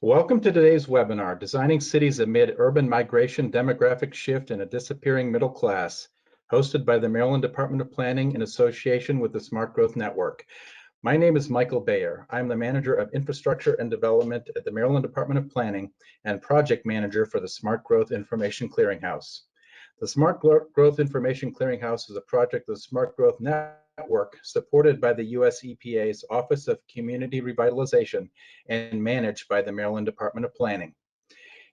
Welcome to today's webinar, Designing Cities Amid Urban Migration, Demographic Shift, and a Disappearing Middle Class, hosted by the Maryland Department of Planning in association with the Smart Growth Network. My name is Michael Bayer. I'm the Manager of Infrastructure and Development at the Maryland Department of Planning and Project Manager for the Smart Growth Information Clearinghouse. The Smart Growth Information Clearinghouse is a project of the Smart Growth Network supported by the US EPA's Office of Community Revitalization and managed by the Maryland Department of Planning.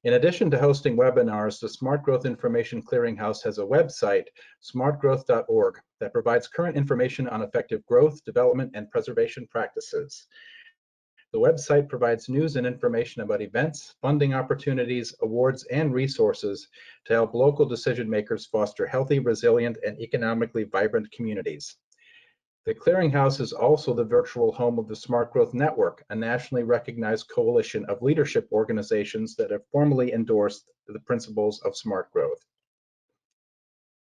In addition to hosting webinars, the Smart Growth Information Clearinghouse has a website, smartgrowth.org, that provides current information on effective growth, development, and preservation practices. The website provides news and information about events, funding opportunities, awards, and resources to help local decision makers foster healthy, resilient, and economically vibrant communities. The Clearinghouse is also the virtual home of the Smart Growth Network, a nationally recognized coalition of leadership organizations that have formally endorsed the principles of smart growth.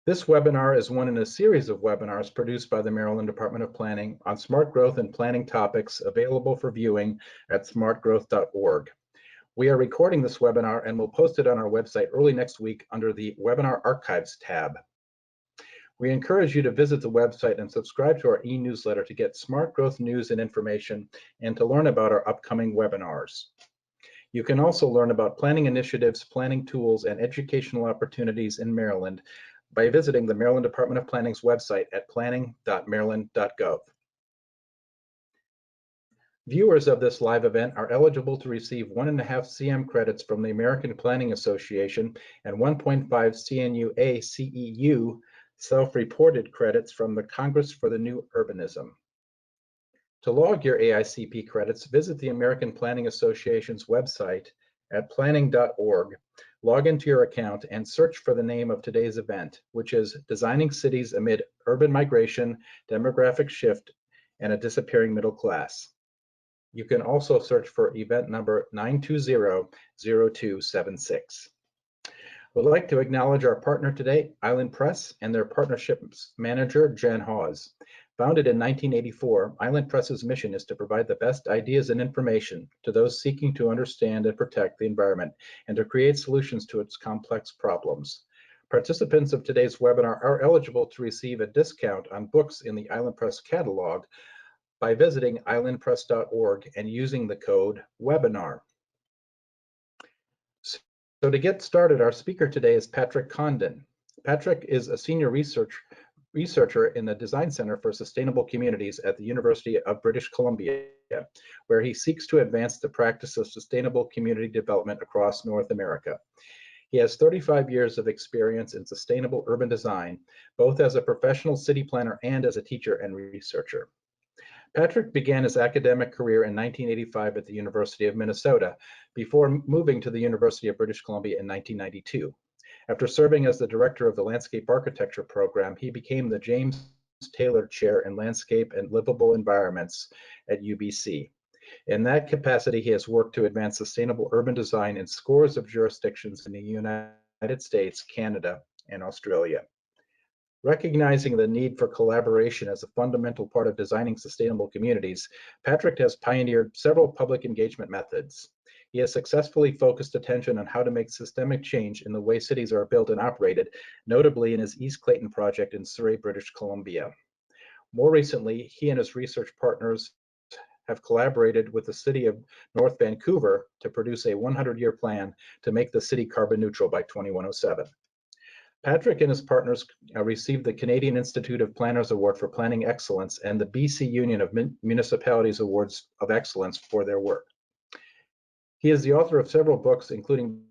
This webinar is one in a series of webinars produced by the Maryland Department of Planning on smart growth and planning topics available for viewing at smartgrowth.org. We are recording this webinar and will post it on our website early next week under the Webinar Archives tab. We encourage you to visit the website and subscribe to our e-newsletter to get smart growth news and information and to learn about our upcoming webinars. You can also learn about planning initiatives, planning tools, and educational opportunities in Maryland by visiting the Maryland Department of Planning's website at planning.maryland.gov. Viewers of this live event are eligible to receive 1.5 CM credits from the American Planning Association and 1.5 CNUA CEU self-reported credits from the Congress for the New Urbanism. To log your AICP credits, visit the American Planning Association's website at planning.org, log into your account, and search for the name of today's event, which is Designing Cities Amid Urban Migration, Demographic Shift, and a Disappearing Middle Class. You can also search for event number 920-0276. We'd like to acknowledge our partner today, Island Press, and their partnerships manager, Jen Hawes. Founded in 1984, Island Press's mission is to provide the best ideas and information to those seeking to understand and protect the environment and to create solutions to its complex problems. Participants of today's webinar are eligible to receive a discount on books in the Island Press catalog by visiting islandpress.org and using the code WEBINAR. So to get started, our speaker today is Patrick Condon. Patrick is a senior researcher in the Design Center for Sustainable Communities at the University of British Columbia, where he seeks to advance the practice of sustainable community development across North America. He has 35 years of experience in sustainable urban design, both as a professional city planner and as a teacher and researcher. Patrick began his academic career in 1985 at the University of Minnesota before moving to the University of British Columbia in 1992. After serving as the director of the Landscape Architecture program, he became the James Taylor Chair in Landscape and Livable Environments at UBC. In that capacity, he has worked to advance sustainable urban design in scores of jurisdictions in the United States, Canada, and Australia. Recognizing the need for collaboration as a fundamental part of designing sustainable communities, Patrick has pioneered several public engagement methods. He has successfully focused attention on how to make systemic change in the way cities are built and operated, notably in his East Clayton project in Surrey, British Columbia. More recently, he and his research partners have collaborated with the city of North Vancouver to produce a 100-year plan to make the city carbon neutral by 2107. Patrick and his partners received the Canadian Institute of Planners Award for Planning Excellence and the BC Union of Municipalities Awards of Excellence for their work. He is the author of several books, including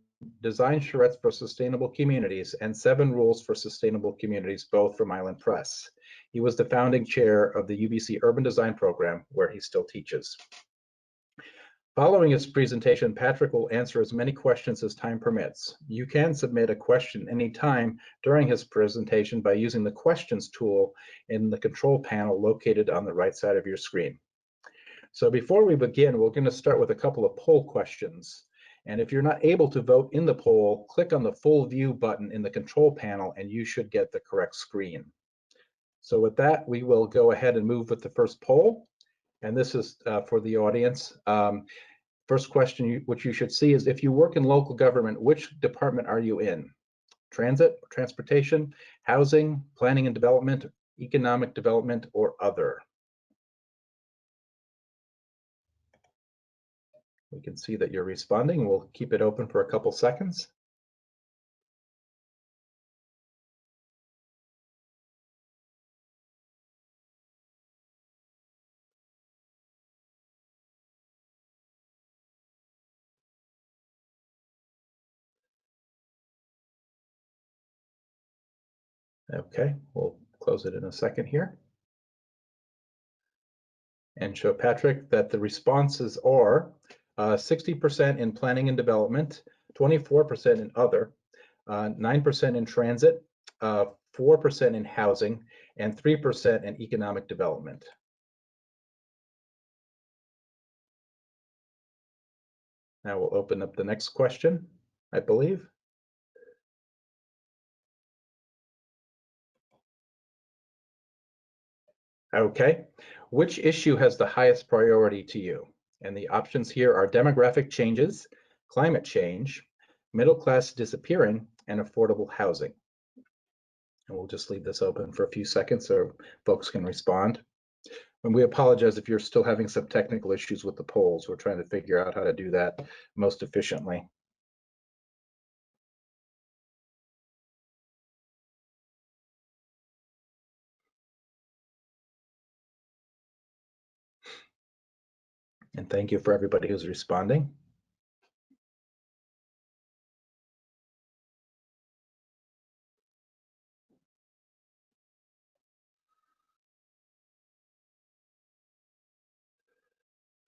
Design Charrettes for Sustainable Communities and 7 Rules for Sustainable Communities, both from Island Press. He was the founding chair of the UBC Urban Design Program, where he still teaches. Following his presentation, Patrick will answer as many questions as time permits. You can submit a question anytime during his presentation by using the questions tool in the control panel located on the right side of your screen. So before we begin, we're going to start with a couple of poll questions. And if you're not able to vote in the poll, click on the full view button in the control panel and you should get the correct screen. So with that, we will go ahead and move with the first poll. And this is for the audience. First question which you should see is, if you work in local government, which department are you in? Transit, transportation, housing, planning and development, economic development, or other? We can see that you're responding. We'll keep it open for a couple seconds. Okay, we'll close it in a second here and show Patrick that the responses are 60% in planning and development, 24% in other, 9% in transit, 4% in housing, and 3% in economic development. Now we'll open up the next question, I believe. Okay, which issue has the highest priority to you? And the options here are demographic changes, climate change, middle class disappearing, and affordable housing. And we'll just leave this open for a few seconds so folks can respond. And we apologize if you're still having some technical issues with the polls. We're trying to figure out how to do that most efficiently. And thank you for everybody who's responding.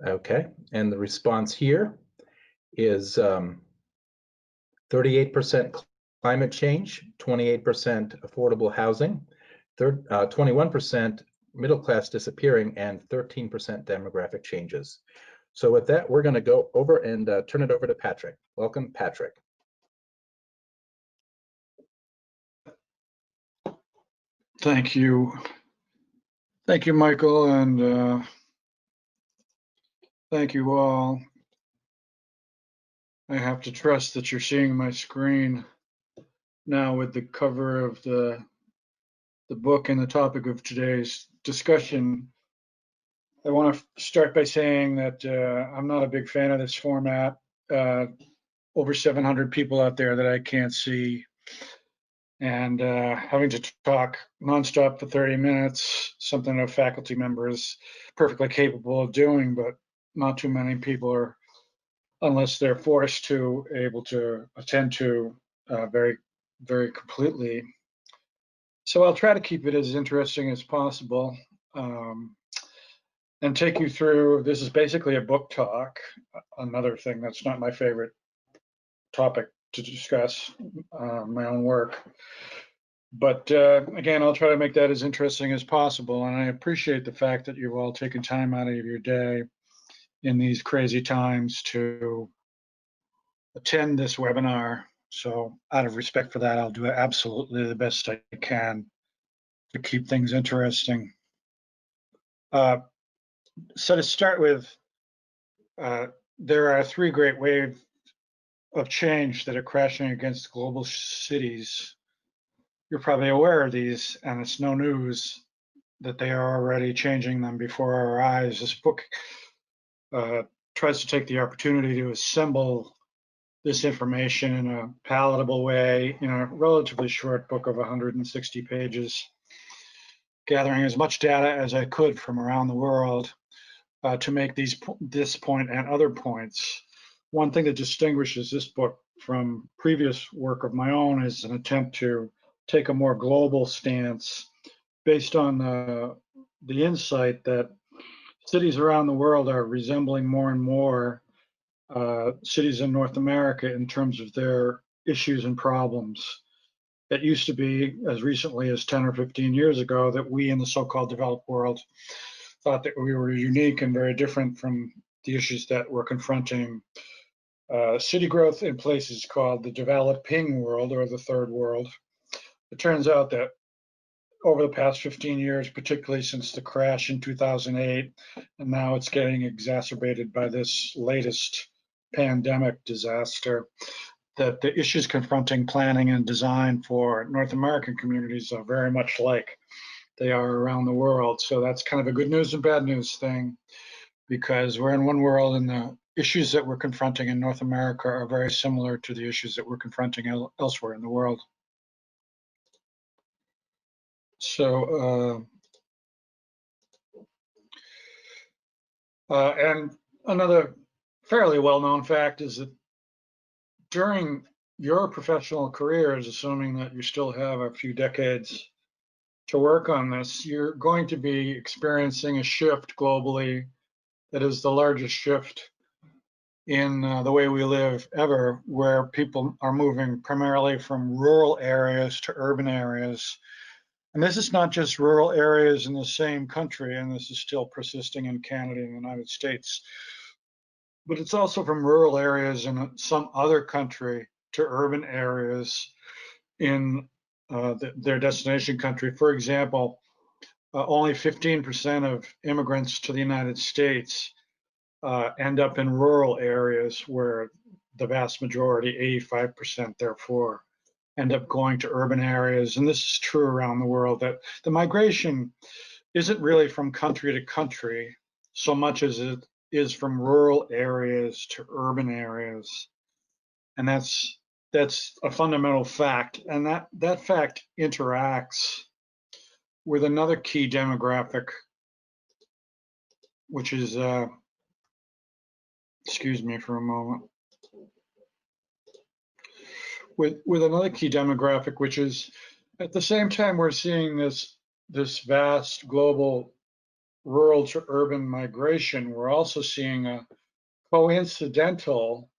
Okay, and the response here is 38% climate change, 28% affordable housing, 21% middle class disappearing, and 13% demographic changes. So with that, we're going to go over and turn it over to Patrick. Welcome, Patrick. Thank you. Thank you, Michael, and thank you all. I have to trust that you're seeing my screen now with the cover of the book and the topic of today's discussion. I want to start by saying that I'm not a big fan of this format. Over 700 people out there that I can't see, and having to talk nonstop for 30 minutes, something a faculty member is perfectly capable of doing, but not too many people are, unless they're forced to, able to attend to very, very completely. So I'll try to keep it as interesting as possible and take you through, this is basically a book talk, another thing that's not my favorite topic to discuss, my own work. But again, I'll try to make that as interesting as possible. And I appreciate the fact that you've all taken time out of your day in these crazy times to attend this webinar. So out of respect for that, I'll do absolutely the best I can to keep things interesting. So to start with, there are three great waves of change that are crashing against global cities. You're probably aware of these, and it's no news that they are already changing them before our eyes. This book tries to take the opportunity to assemble this information in a palatable way in a relatively short book of 160 pages, gathering as much data as I could from around the world to make this point and other points. One thing that distinguishes this book from previous work of my own is an attempt to take a more global stance based on the insight that cities around the world are resembling more and more cities in North America in terms of their issues and problems. It used to be, as recently as 10 or 15 years ago, that we in the so-called developed world thought that we were unique and very different from the issues that were confronting city growth in places called the developing world or the third world. It turns out that over the past 15 years, particularly since the crash in 2008, and now it's getting exacerbated by this latest pandemic disaster, that the issues confronting planning and design for North American communities are very much like they are around the world. So that's kind of a good news and bad news thing, because we're in one world and the issues that we're confronting in North America are very similar to the issues that we're confronting elsewhere in the world. So, and another fairly well-known fact is that during your professional careers, assuming that you still have a few decades to work on this, you're going to be experiencing a shift globally that is the largest shift in the way we live ever, where people are moving primarily from rural areas to urban areas. And this is not just rural areas in the same country, and this is still persisting in Canada and the United States, but it's also from rural areas in some other country to urban areas in their destination country. For example, only 15% of immigrants to the United States end up in rural areas, where the vast majority, 85% therefore, end up going to urban areas. And this is true around the world, that the migration isn't really from country to country so much as it is from rural areas to urban areas. And that's a fundamental fact. And that fact interacts with another key demographic, which is, excuse me for a moment, with another key demographic, which is, at the same time we're seeing this vast global rural to urban migration, we're also seeing a coincidental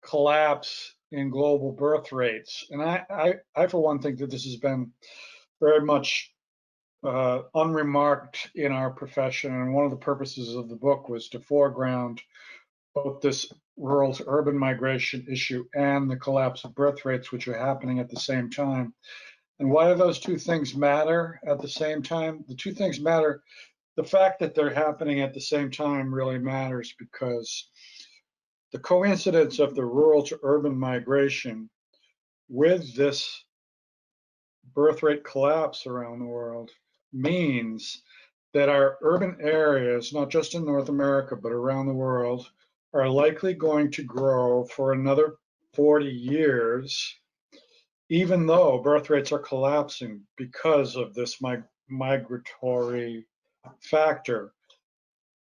collapse in global birth rates. And I for one, think that this has been very much unremarked in our profession. And one of the purposes of the book was to foreground both this rural to urban migration issue and the collapse of birth rates, which are happening at the same time. And why do those two things matter at the same time? The two things matter. The fact that they're happening at the same time really matters, because the coincidence of the rural to urban migration with this birth rate collapse around the world means that our urban areas, not just in North America, but around the world, are likely going to grow for another 40 years, even though birth rates are collapsing because of this migratory factor.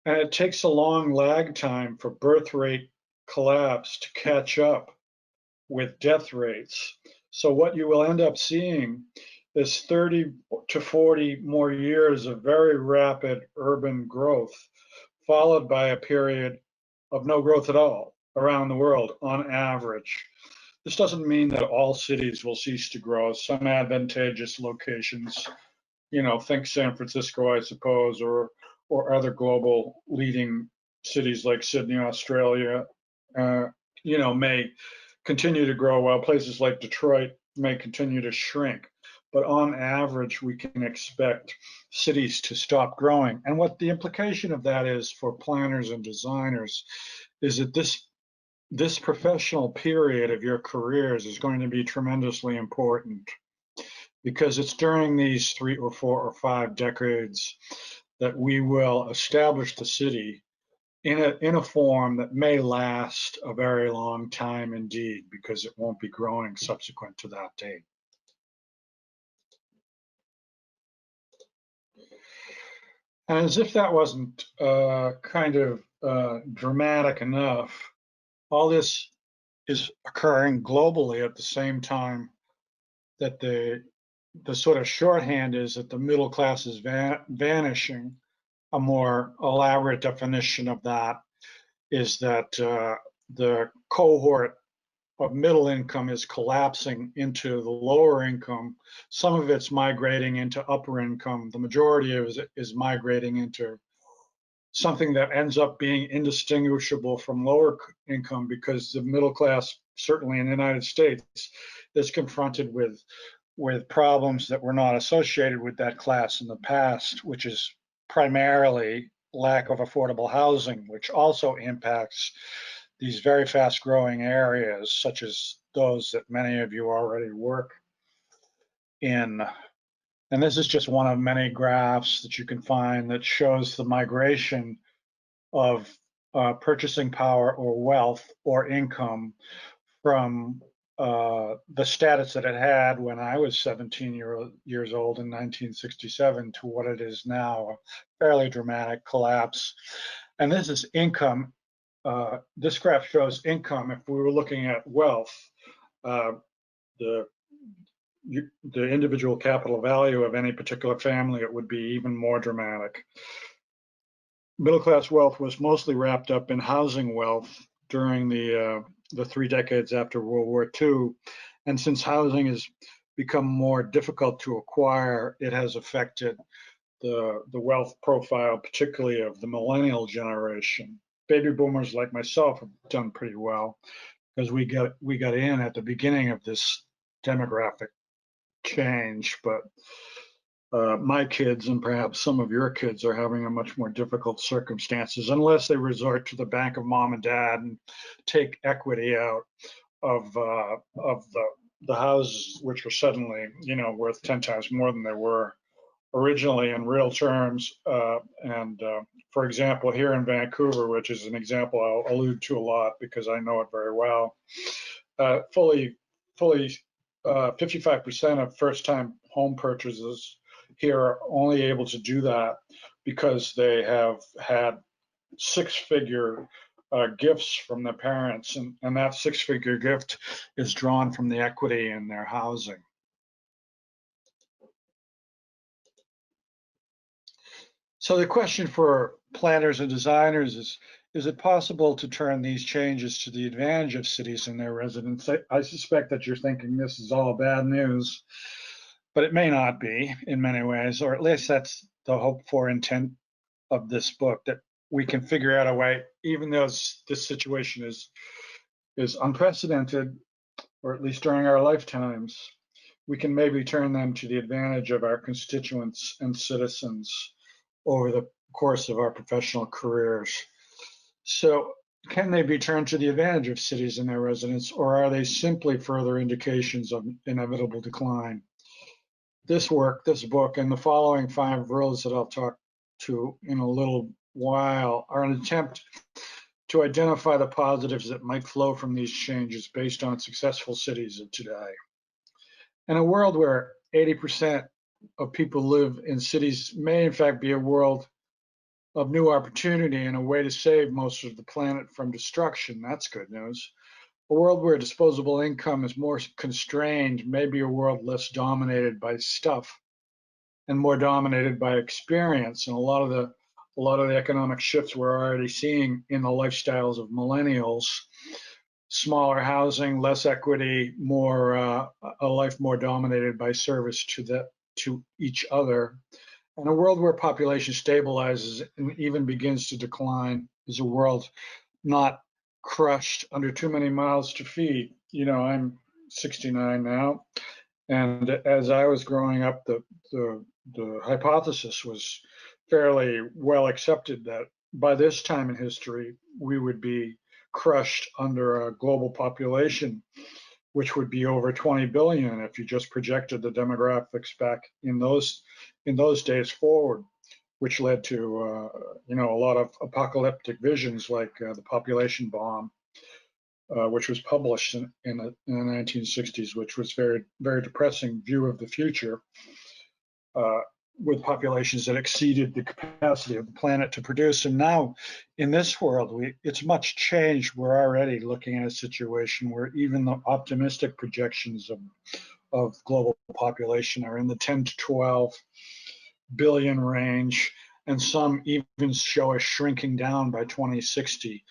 And it takes a long lag time for birth rate collapse to catch up with death rates. So what you will end up seeing is 30 to 40 more years of very rapid urban growth, followed by a period of no growth at all around the world on average. This doesn't mean that all cities will cease to grow. Some advantageous locations, think San Francisco, I suppose, or other global leading cities like Sydney, Australia, may continue to grow, while places like Detroit may continue to shrink. But on average, we can expect cities to stop growing. And what the implication of that is for planners and designers is that this professional period of your careers is going to be tremendously important, because it's during these 3 or 4 or 5 decades that we will establish the city in a form that may last a very long time indeed, because it won't be growing subsequent to that date. And as if that wasn't kind of dramatic enough, all this is occurring globally at the same time that the sort of shorthand is that the middle class is vanishing. A more elaborate definition of that is that the cohort of middle income is collapsing into the lower income. Some of it's migrating into upper income. The majority of it is migrating into something that ends up being indistinguishable from lower income, because the middle class, certainly in the United States, is confronted with with problems that were not associated with that class in the past, which is primarily lack of affordable housing, which also impacts these very fast growing areas, such as those that many of you already work in. And this is just one of many graphs that you can find that shows the migration of purchasing power or wealth or income from the status that it had when I was 17 years old in 1967 to what it is now, a fairly dramatic collapse. And this is income. This graph shows income. If we were looking at wealth, the individual capital value of any particular family, it would be even more dramatic. Middle class wealth was mostly wrapped up in housing wealth during the 3 decades after World War II. And since housing has become more difficult to acquire, it has affected the wealth profile, particularly of the millennial generation. Baby boomers like myself have done pretty well because we got in at the beginning of this demographic change, but my kids and perhaps some of your kids are having a much more difficult circumstances unless they resort to the bank of mom and dad and take equity out of the houses, which are suddenly, worth 10 times more than they were originally in real terms. For example, here in Vancouver, which is an example I'll allude to a lot because I know it very well, fully 55% of first-time home purchases here are only able to do that because they have had six-figure gifts from their parents, and that six-figure gift is drawn from the equity in their housing. So the question for planners and designers is it possible to turn these changes to the advantage of cities and their residents? I suspect that you're thinking this is all bad news, but it may not be in many ways, or at least that's the hoped for intent of this book, that we can figure out a way, even though this situation is unprecedented, or at least during our lifetimes, we can maybe turn them to the advantage of our constituents and citizens over the course of our professional careers. So can they be turned to the advantage of cities and their residents, or are they simply further indications of inevitable decline? This book, and the following 5 rules that I'll talk to in a little while are an attempt to identify the positives that might flow from these changes based on successful cities of today. In a world where 80% of people live in cities may in fact be a world of new opportunity and a way to save most of the planet from destruction. That's good news. A world where disposable income is more constrained may be a world less dominated by stuff and more dominated by experience. And a lot of the economic shifts we're already seeing in the lifestyles of millennials: smaller housing, less equity, a life more dominated by service to each other. And a world where population stabilizes and even begins to decline is a world not crushed under too many mouths to feed. I'm 69 now, and as I was growing up, the hypothesis was fairly well accepted that by this time in history, we would be crushed under a global population, which would be over 20 billion if you just projected the demographics back in those days forward, which led to a lot of apocalyptic visions like the population bomb, which was published in the 1960s, which was very, very depressing view of the future, with populations that exceeded the capacity of the planet to produce. And now in this world, it's much changed. We're already looking at a situation where even the optimistic projections of global population are in the 10 to 12 billion range, and some even show us shrinking down by 2060,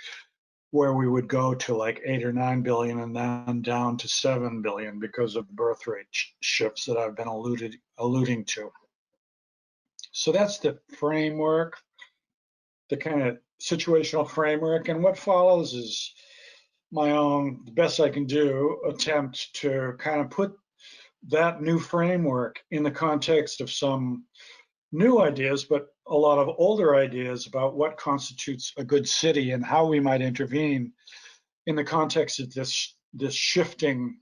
where we would go to like 8 or 9 billion and then down to 7 billion because of birth rate shifts that I've been alluding to. So that's the framework, the kind of situational framework. And what follows is my own, the best I can do, attempt to kind of put that new framework in the context of some new ideas, but a lot of older ideas about what constitutes a good city and how we might intervene in the context of this shifting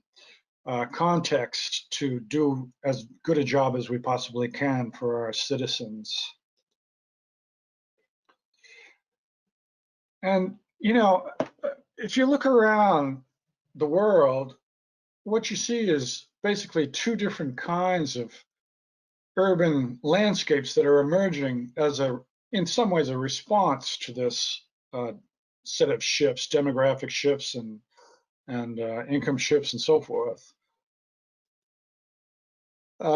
context to do as good a job as we possibly can for our citizens. And, you know, if you look around the world, what you see is basically two different kinds of urban landscapes that are emerging as in some ways, a response to this set of shifts, demographic shifts and income shifts and so forth.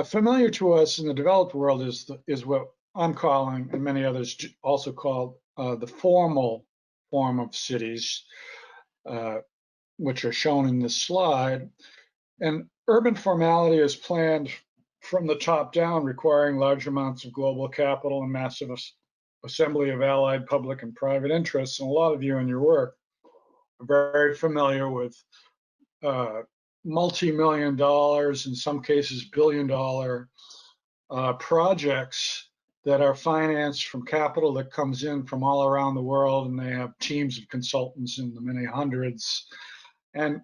Familiar to us in the developed world is what I'm calling, and many others also call, the formal form of cities, which are shown in this slide. And urban formality is planned from the top down, requiring large amounts of global capital and massive assembly of allied public and private interests. And a lot of you in your work are very familiar with multi-million dollars, in some cases billion-dollar projects that are financed from capital that comes in from all around the world, and they have teams of consultants in the many hundreds. And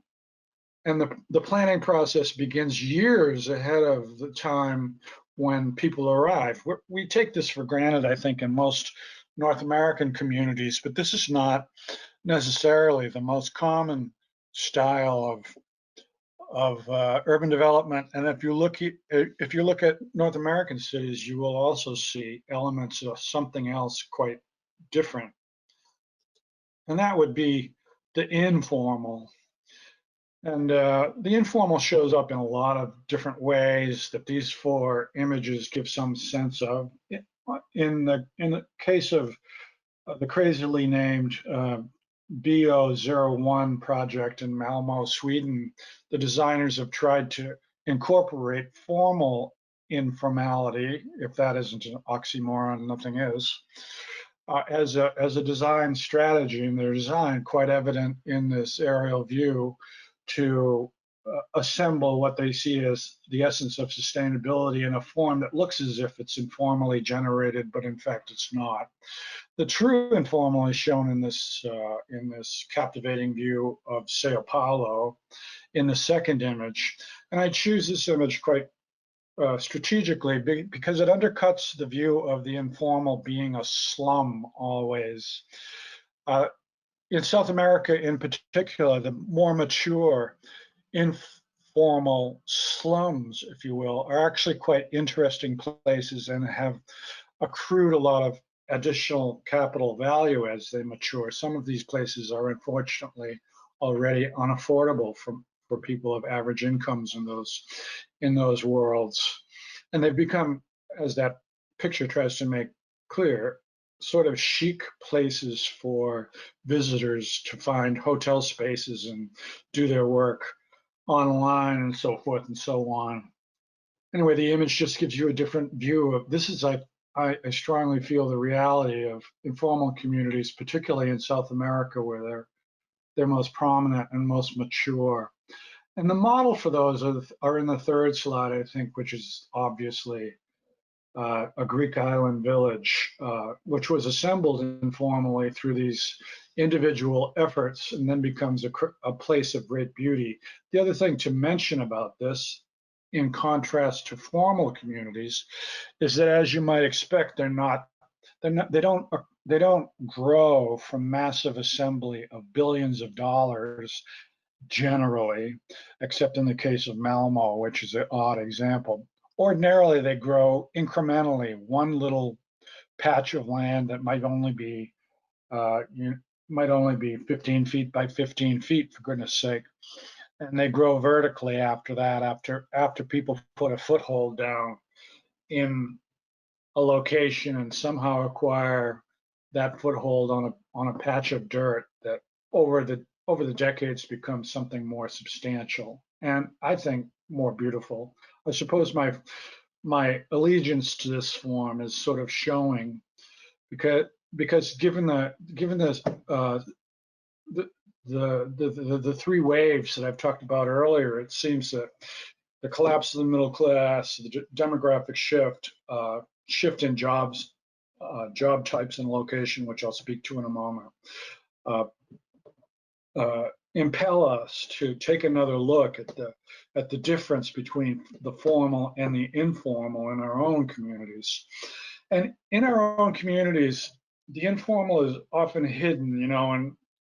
the planning process begins years ahead of the time when people arrive. We take this for granted, I think, in most North American communities, but this is not necessarily the most common style of urban development. And if you look at North American cities, you will also see elements of something else quite different. And that would be the informal. And the informal shows up in a lot of different ways that these four images give some sense of. In the case of the crazily named BO01 project in Malmo, Sweden, the designers have tried to incorporate formal informality, if that isn't an oxymoron, nothing is, as a design strategy in their design, quite evident in this aerial view, to assemble what they see as the essence of sustainability in a form that looks as if it's informally generated, but in fact it's not. The true informal is shown in this captivating view of Sao Paulo in the second image. And I choose this image quite strategically because it undercuts the view of the informal being a slum always. In South America in particular, the more mature informal slums, if you will, are actually quite interesting places and have accrued a lot of additional capital value as they mature. Some of these places are unfortunately already unaffordable for people of average incomes in those worlds. And they've become, as that picture tries to make clear, sort of chic places for visitors to find hotel spaces and do their work online and so forth and so on. Anyway, the image just gives you a different view of this. Is I strongly feel the reality of informal communities, particularly in South America, where they're most prominent and most mature. And the model for those are in the third slide, I think, which is obviously a Greek island village, which was assembled informally through these individual efforts and then becomes a place of great beauty. The other thing to mention about this, in contrast to formal communities, is that, as you might expect, they don't grow from massive assembly of billions of dollars generally, except in the case of Malmo, which is an odd example. Ordinarily, they grow incrementally, one little patch of land that might only be 15 feet by 15 feet, for goodness sake. And they grow vertically after that, after people put a foothold down in a location and somehow acquire that foothold on a patch of dirt that over the decades becomes something more substantial and I think more beautiful. I suppose my allegiance to this form is sort of showing because given the three waves that I've talked about earlier, it seems that the collapse of the middle class, the demographic shift, shift in jobs, job types and location, which I'll speak to in a moment, impel us to take another look at the difference between the formal and the informal in our own communities. And in our own communities, the informal is often hidden,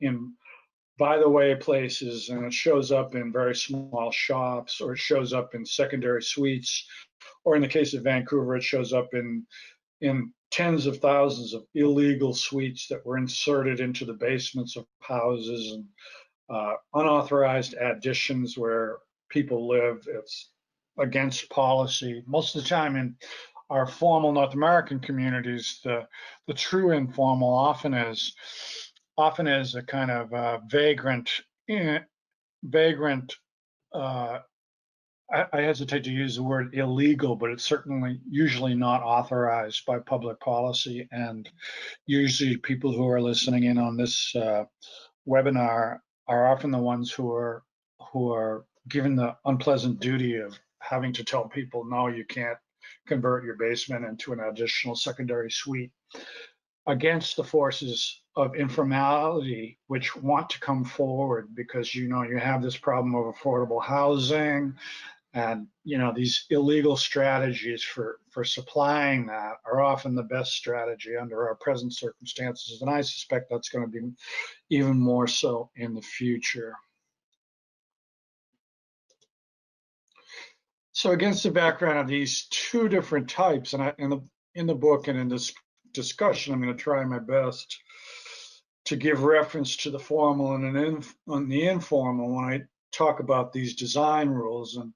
in by the way places, and it shows up in very small shops, or it shows up in secondary suites, or in the case of Vancouver, it shows up in tens of thousands of illegal suites that were inserted into the basements of houses, and unauthorized additions where people live. It's against policy. Most of the time in our formal North American communities, the true informal often is a kind of vagrant. I hesitate to use the word illegal, but it's certainly usually not authorized by public policy. And usually people who are listening in on this webinar are often the ones who are given the unpleasant duty of having to tell people, no, you can't convert your basement into an additional secondary suite, against the forces of informality, which want to come forward because you have this problem of affordable housing, and these illegal strategies for supplying that are often the best strategy under our present circumstances, and I suspect that's going to be even more so in the future. So against the background of these two different types, and in the book and in this discussion, I'm going to try my best to give reference to the formal and the informal when I talk about these design rules. And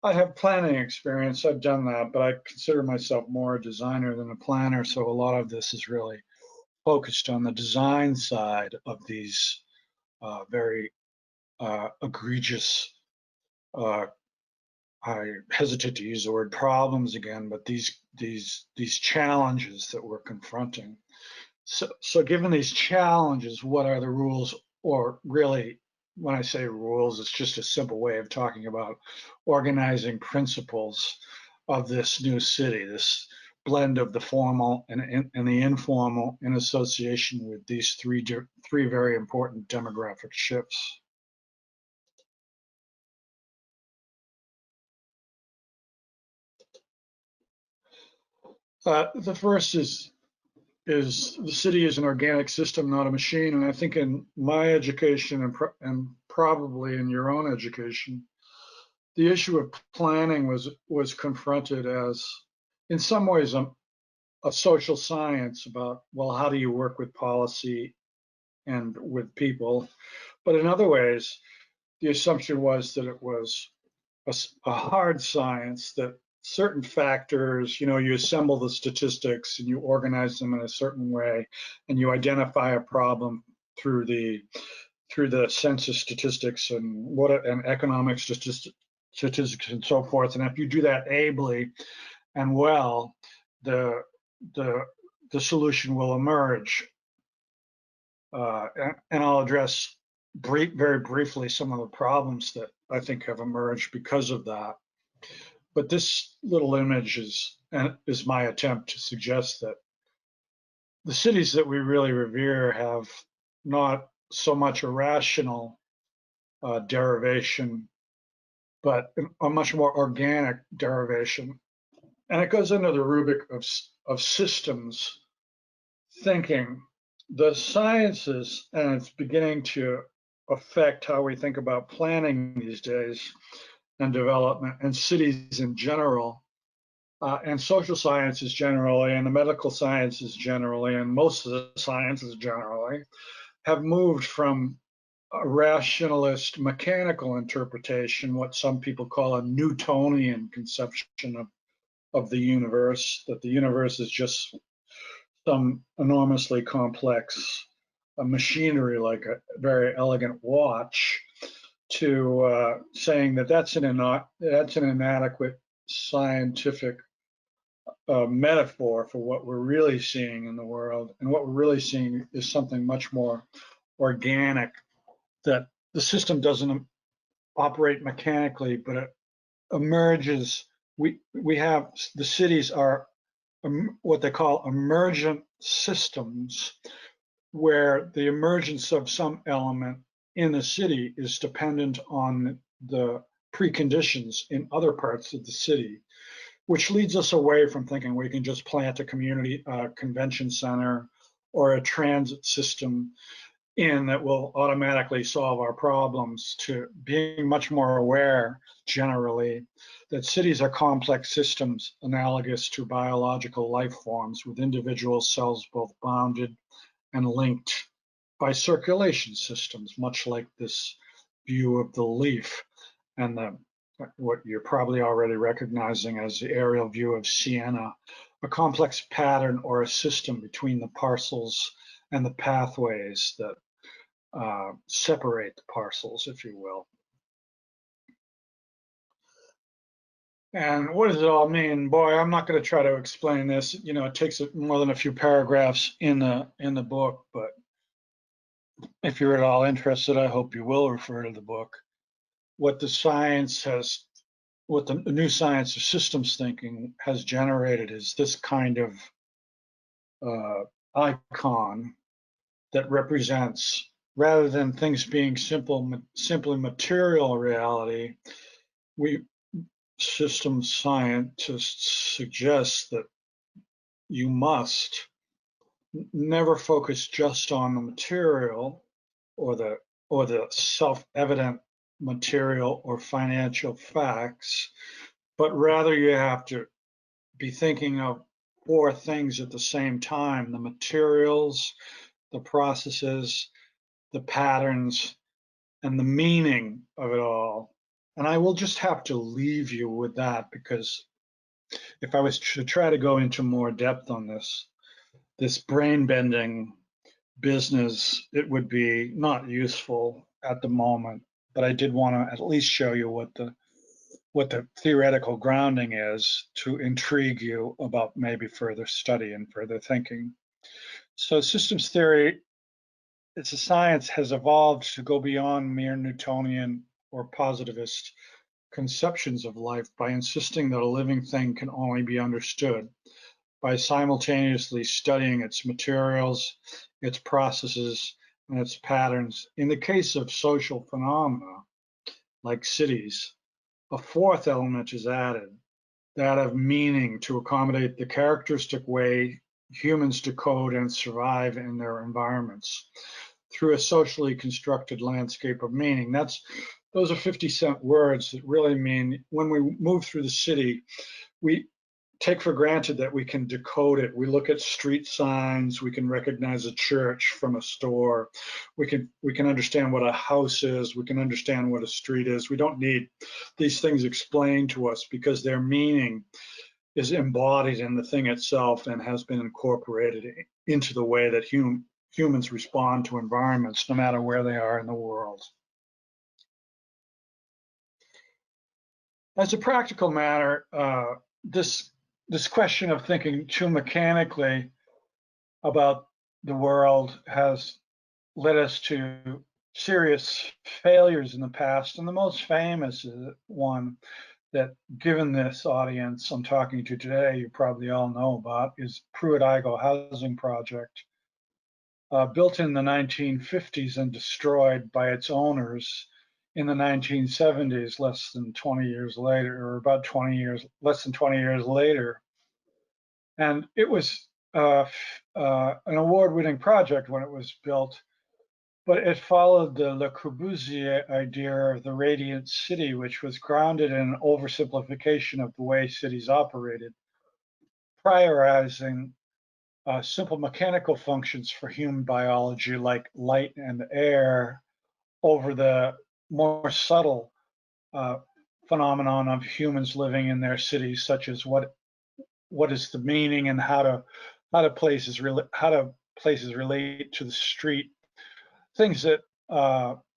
I have planning experience, I've done that, but I consider myself more a designer than a planner. So a lot of this is really focused on the design side of these very egregious, I hesitate to use the word problems again, but these challenges that we're confronting. So given these challenges, what are the rules? Or really, when I say rules, it's just a simple way of talking about organizing principles of this new city, this blend of the formal and the informal in association with these three very important demographic shifts. The first is the city is an organic system, not a machine. And I think in my education and probably in your own education, the issue of planning was confronted as, in some ways, a social science about, well, how do you work with policy and with people? But in other ways, the assumption was that it was a hard science, that certain factors, you assemble the statistics and you organize them in a certain way, and you identify a problem through the census statistics and economic statistics and so forth. And if you do that ably and well, the solution will emerge. And I'll address very briefly some of the problems that I think have emerged because of that. But this little image is my attempt to suggest that the cities that we really revere have not so much a rational derivation, but a much more organic derivation. And it goes under the rubric of systems thinking. The sciences, and it's beginning to affect how we think about planning these days and development and cities in general, and social sciences generally, and the medical sciences generally, and most of the sciences generally, have moved from a rationalist mechanical interpretation, what some people call a Newtonian conception of the universe, that the universe is just some enormously complex machinery like a very elegant watch, to saying that that's an inadequate scientific metaphor for what we're really seeing in the world. And what we're really seeing is something much more organic, that the system doesn't operate mechanically, but emerges, we have, the cities are what they call emergent systems, where the emergence of some element in the city is dependent on the preconditions in other parts of the city, which leads us away from thinking we can just plant a community convention center or a transit system in that will automatically solve our problems, to being much more aware generally that cities are complex systems analogous to biological life forms, with individual cells both bounded and linked by circulation systems, much like this view of the leaf and what you're probably already recognizing as the aerial view of Siena, a complex pattern or a system between the parcels and the pathways that separate the parcels, if you will. And what does it all mean? Boy, I'm not going to try to explain this. You know, it takes more than a few paragraphs in the book, but if you're at all interested, I hope you will refer to the book. What the science has, what the new science of systems thinking has generated is this kind of icon that represents, rather than things being simply material reality, we systems scientists suggest that you must never focus just on the material or the self-evident material or financial facts, but rather you have to be thinking of four things at the same time: the materials, the processes, the patterns, and the meaning of it all. And I will just have to leave you with that, because if I was to try to go into more depth on this brain-bending business, it would be not useful at the moment. But I did want to at least show you what the theoretical grounding is, to intrigue you about maybe further study and further thinking. So systems theory, it's a science, has evolved to go beyond mere Newtonian or positivist conceptions of life by insisting that a living thing can only be understood by simultaneously studying its materials, its processes, and its patterns. In the case of social phenomena, like cities, a fourth element is added, that of meaning, to accommodate the characteristic way humans decode and survive in their environments through a socially constructed landscape of meaning. Those are 50-cent words that really mean when we move through the city, we take for granted that we can decode it. We look at street signs, we can recognize a church from a store, we can understand what a house is, we can understand what a street is. We don't need these things explained to us, because their meaning is embodied in the thing itself and has been incorporated into the way that humans respond to environments, no matter where they are in the world. As a practical matter, this question of thinking too mechanically about the world has led us to serious failures in the past. And the most famous one that, given this audience I'm talking to today, you probably all know about, is Pruitt-Igoe housing project, built in the 1950s and destroyed by its owners in the 1970s, less than 20 years later, or about 20 years, less than 20 years later. And it was an award-winning project when it was built, but it followed the Le Corbusier idea of the radiant city, which was grounded in an oversimplification of the way cities operated, prioritizing simple mechanical functions for human biology like light and air over the more subtle phenomenon of humans living in their cities, such as what is the meaning and how do places relate to the street. Things that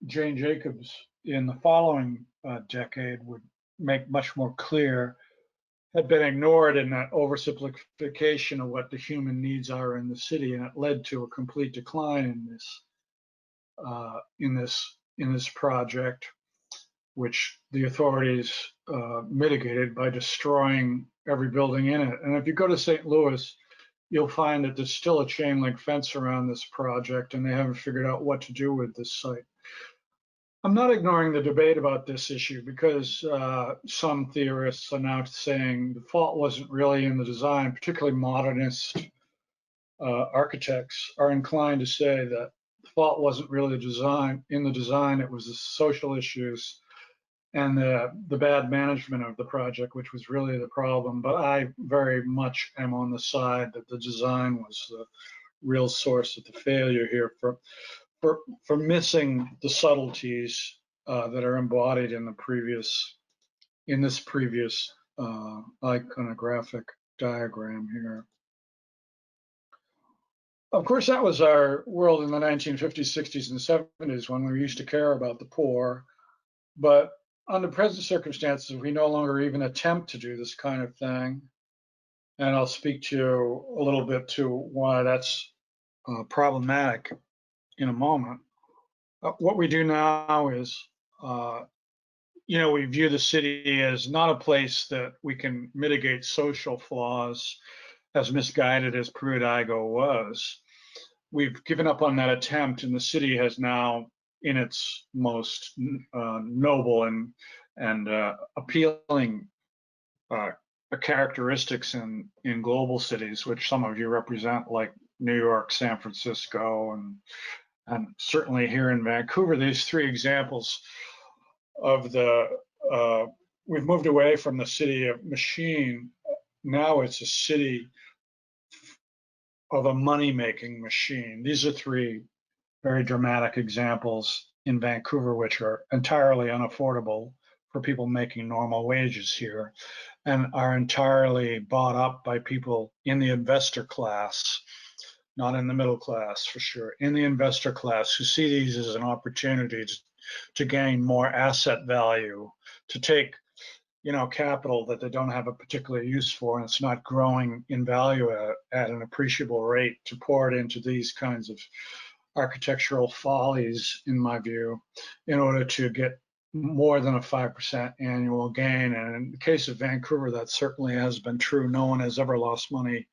Jane Jacobs in the following decade would make much more clear had been ignored in that oversimplification of what the human needs are in the city, and it led to a complete decline in this project, which the authorities mitigated by destroying every building in it. And if you go to St. Louis, you'll find that there's still a chain link fence around this project, and they haven't figured out what to do with this site. I'm not ignoring the debate about this issue because some theorists are now saying the fault wasn't really in the design, particularly modernist architects are inclined to say that the fault wasn't really in the design, it was the social issues and the bad management of the project, which was really the problem. But I very much am on the side that the design was the real source of the failure here for missing the subtleties that are embodied in this previous iconographic diagram here. Of course, that was our world in the 1950s, 60s, and 70s when we used to care about the poor. But under present circumstances, we no longer even attempt to do this kind of thing. And I'll speak to you a little bit to why that's problematic in a moment. What we do now is, we view the city as not a place that we can mitigate social flaws, as misguided as Pruitt-Igoe was. We've given up on that attempt, and the city has now, in its most noble and appealing characteristics in global cities, which some of you represent, like New York, San Francisco, and certainly here in Vancouver. These three examples of we've moved away from the city of machine. Now it's a city of a money-making machine. These are three very dramatic examples in Vancouver, which are entirely unaffordable for people making normal wages here and are entirely bought up by people in the investor class, not in the middle class for sure, in the investor class, who see these as an opportunity to gain more asset value, to take capital that they don't have a particular use for, and it's not growing in value at an appreciable rate, to pour it into these kinds of architectural follies, in my view, in order to get more than a 5% annual gain. And in the case of Vancouver, that certainly has been true. No one has ever lost money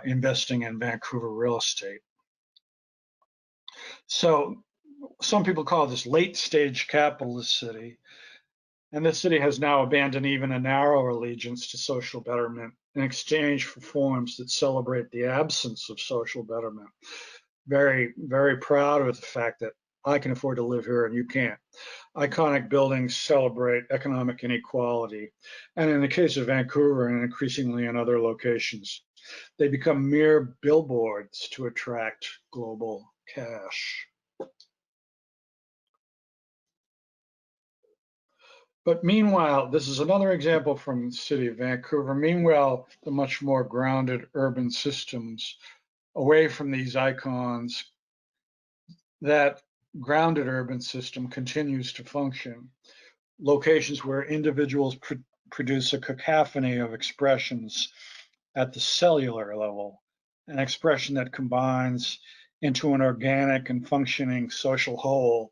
investing in Vancouver real estate. So some people call this late stage capitalist city. And this city has now abandoned even a narrow allegiance to social betterment in exchange for forms that celebrate the absence of social betterment. Very, very proud of the fact that I can afford to live here and you can't. Iconic buildings celebrate economic inequality. And in the case of Vancouver and increasingly in other locations, they become mere billboards to attract global cash. But meanwhile, this is another example from the city of Vancouver. Meanwhile, the much more grounded urban systems away from these icons, that grounded urban system continues to function. Locations where individuals produce a cacophony of expressions at the cellular level, an expression that combines into an organic and functioning social whole.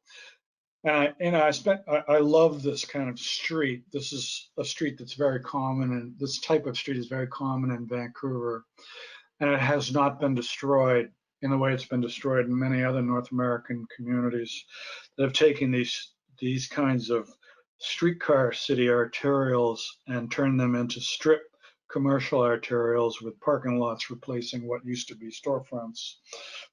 And I love this kind of street. This is a street that's very common, and this type of street is very common in Vancouver, and it has not been destroyed in the way it's been destroyed in many other North American communities that have taken these kinds of streetcar city arterials and turned them into strip commercial arterials with parking lots replacing what used to be storefronts.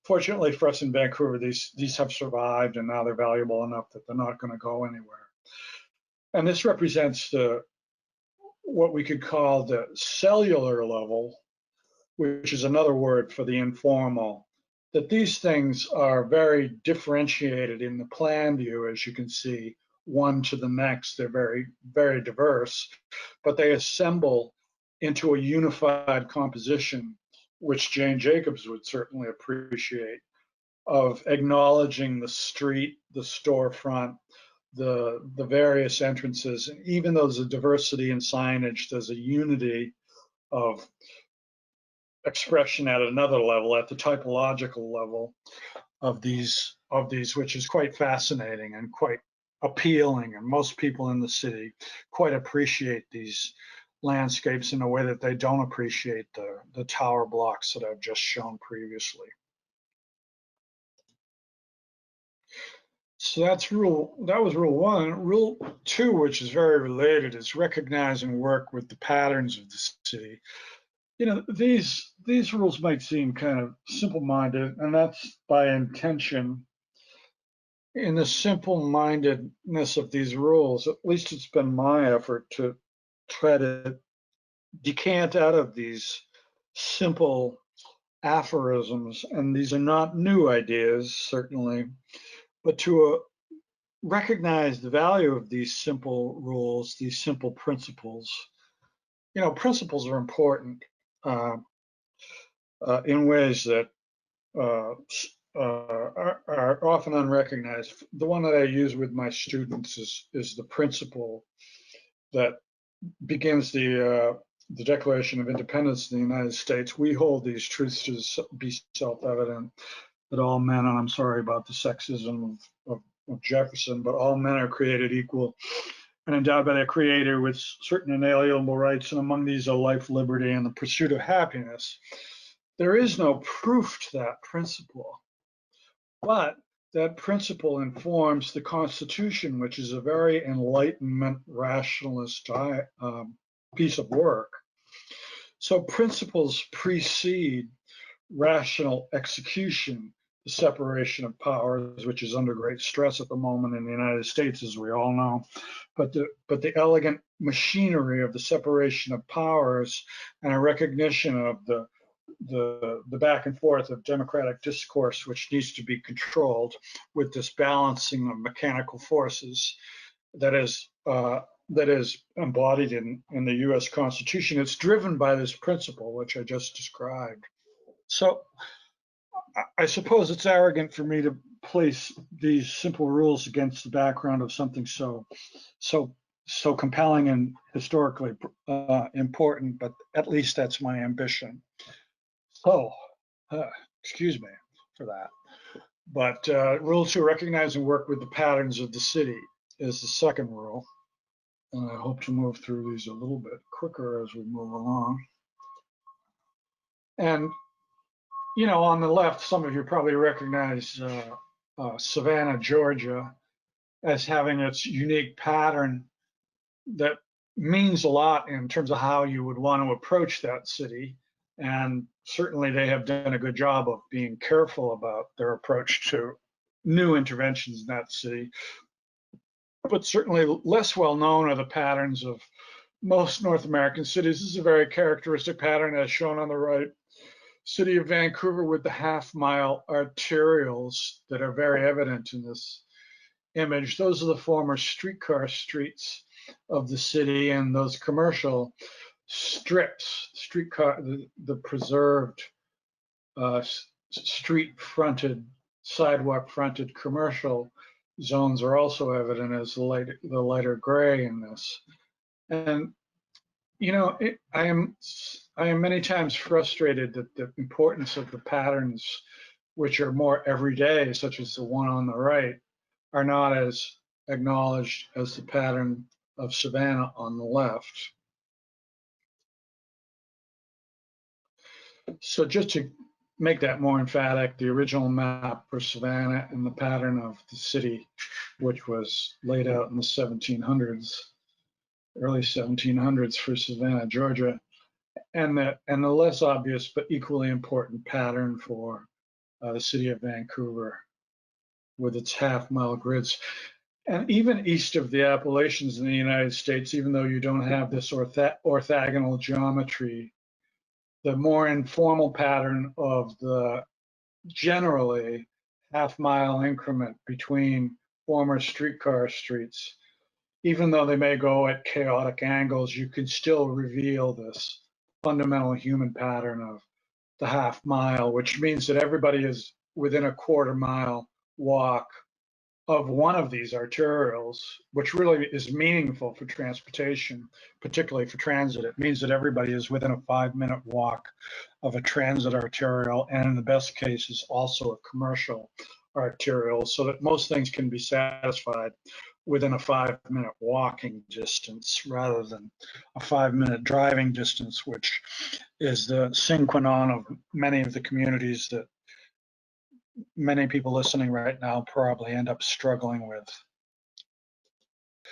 Fortunately for us in Vancouver, these have survived, and now they're valuable enough that they're not going to go anywhere. And this represents what we could call the cellular level, which is another word for the informal, that these things are very differentiated in the plan view, as you can see, one to the next. They're very, very diverse, but they assemble into a unified composition, which Jane Jacobs would certainly appreciate, of acknowledging the street, the storefront, the various entrances. And even though there's a diversity in signage, there's a unity of expression at another level, at the typological level of these, which is quite fascinating and quite appealing, and most people in the city quite appreciate these landscapes in a way that they don't appreciate the tower blocks that I've just shown previously. So that was rule one. Rule two, which is very related, is recognize and work with the patterns of the city. You know, these rules might seem kind of simple-minded, and that's by intention. In the simple-mindedness of these rules, at least it's been my effort to try to decant out of these simple aphorisms, and these are not new ideas, certainly, but to recognize the value of these simple rules, these simple principles. You know, principles are important in ways that are often unrecognized. The one that I use with my students is the principle that begins the Declaration of Independence in the United States. We hold these truths to be self-evident that all men, and I'm sorry about the sexism of Jefferson, but all men are created equal and endowed by their creator with certain inalienable rights, and among these are life, liberty, and the pursuit of happiness. There is no proof to that principle, but that principle informs the Constitution, which is a very Enlightenment rationalist piece of work. So principles precede rational execution, the separation of powers, which is under great stress at the moment in the United States, as we all know. But the elegant machinery of the separation of powers and a recognition of the back and forth of democratic discourse, which needs to be controlled with this balancing of mechanical forces that is embodied in the U.S. Constitution. It's driven by this principle, which I just described. So I suppose it's arrogant for me to place these simple rules against the background of something so compelling and historically important, but at least that's my ambition. So, excuse me for that. But rule two, recognize and work with the patterns of the city is the second rule. And I hope to move through these a little bit quicker as we move along. And, you know, on the left, some of you probably recognize Savannah, Georgia, as having its unique pattern that means a lot in terms of how you would want to approach that city. And certainly they have done a good job of being careful about their approach to new interventions in that city. But certainly less well known are the patterns of most North American cities. This is a very characteristic pattern as shown on the right. City of Vancouver with the half-mile arterials that are very evident in this image. Those are the former streetcar streets of the city, and those commercial strips, the preserved street-fronted, sidewalk-fronted commercial zones are also evident as the lighter gray in this. And you know, I am many times frustrated that the importance of the patterns, which are more everyday, such as the one on the right, are not as acknowledged as the pattern of Savannah on the left. So just to make that more emphatic, the original map for Savannah and the pattern of the city, which was laid out in the 1700s, early 1700s for Savannah, Georgia, and the less obvious but equally important pattern for the city of Vancouver with its half-mile grids. And even east of the Appalachians in the United States, even though you don't have this orthogonal geometry, the more informal pattern of the generally half-mile increment between former streetcar streets, even though they may go at chaotic angles, you can still reveal this fundamental human pattern of the half mile, which means that everybody is within a quarter-mile walk of one of these arterials, which really is meaningful for transportation, particularly for transit. It means that everybody is within a 5-minute walk of a transit arterial, and in the best cases, also a commercial arterial, so that most things can be satisfied within a 5-minute walking distance rather than a 5-minute driving distance, which is the sine qua non of many of the communities that many people listening right now probably end up struggling with.